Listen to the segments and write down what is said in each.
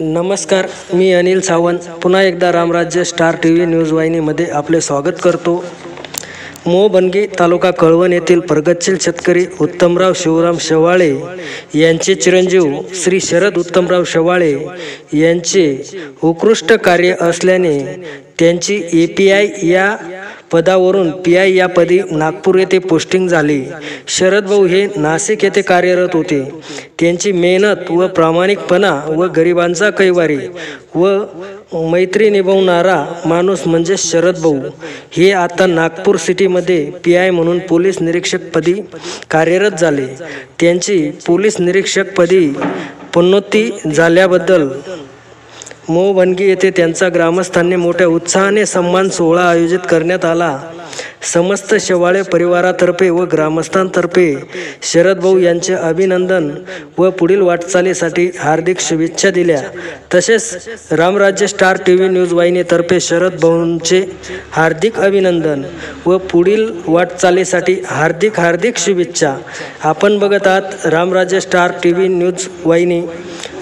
नमस्कार, मी अनिल सावंत पुन्हा एकदा रामराज्य स्टार TV न्यूज वाहिनीमध्ये आपले स्वागत करतो। मोहबनगी तालुका कळवण येथील प्रगतशील शेतकरी उत्तमराव शिवराम शेवाळे यांचे चिरंजीव श्री शरद उत्तमराव शेवाळे यांचे उत्कृष्ट कार्य असल्याने त्यांची API या पदावरून PI या पदी नागपूर येथे पोस्टिंग झाली। शरद भाऊ हे नाशिक येथे कार्यरत होते। त्यांची मेहनत व प्रामाणिकपणा व गरिबांचा कैवारी व मैत्री निभावणारा माणूस म्हणजे शरद भाऊ हे आता नागपूर सिटीमध्ये PI म्हणून पोलीस निरीक्षक पदी कार्यरत झाले। त्यांची पोलीस निरीक्षक पदी पदोन्नती झाल्याबद्दल मोहबनगी येथे त्यांचा ग्रामस्थांनी मोठ्या उत्साहाने सन्मान सोहळा आयोजित करण्यात आला। समस्त शेवाळे परिवारातर्फे व ग्रामस्थांतर्फे शरद भाऊ यांचे अभिनंदन व पुढील वाटचालीसाठी हार्दिक शुभेच्छा दिल्या। तसेच रामराज्य स्टार TV न्यूज वाहिनीतर्फे शरद भाऊंचे हार्दिक अभिनंदन व पुढील वाटचालीसाठी हार्दिक शुभेच्छा। आपण बघत आहात रामराज्य स्टार TV न्यूज वाहिनी।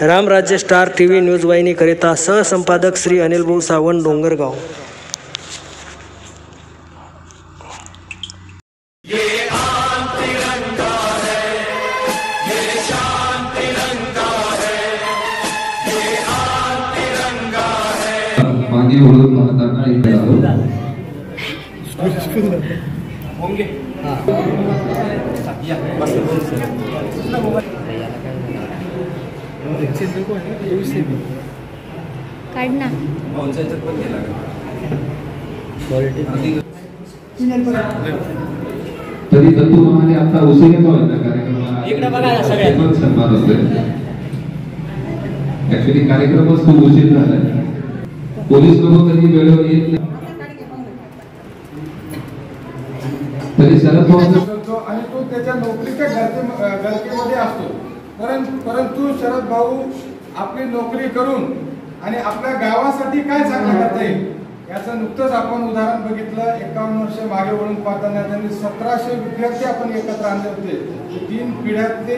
रामराज्य स्टार TV न्यूज वाहिनीकरिता सहसंपादक श्री अनिल भाऊ सावंत, डोंगरगाव। मागे वळून पाहताना इथे आलो। काढना तरी दत्तू महाने आता उशिरा पाहिला कार्यक्रमाला सन्मान होतोय। ऍक्च्युली कार्यक्रमच खूप उशीर झालाय। पोलीस लोक कधी वेळेवर येत नाही तरी शरद भाऊ आणि तो त्याच्या नोकरीच्या गरजेमध्ये असतो। परंतु शरद भाऊ आपली नोकरी करून आणि आपल्या गावासाठी काय चांगलं करता येईल याचं नुकतंच आपण उदाहरण बघितलं। 51 वर्ष मागे वळून पाहताना त्यांनी 1700 विद्यार्थी आपण एकत्र आणले होते। 3 पिढ्यातले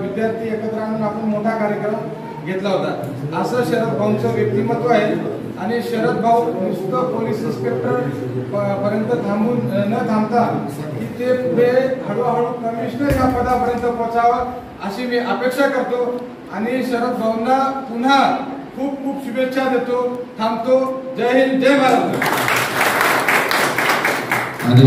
विद्यार्थी एकत्र आणून आपण मोठा कार्यक्रम घेतला होता। असं शरद भाऊंचं व्यक्तिमत्व आहे। आणि शरद भाऊ नुसतं पोलीस इन्स्पेक्टर पर्यंत न थांबता की ते पुढे हळूहळू कमिशनर या पदापर्यंत पोहोचावं अशी मी अपेक्षा करतो। आणि शरद भाऊंना पुन्हा खूप खूप शुभेच्छा देतो। थांबतो। जय हिंद, जय महाराष्ट्र। आणि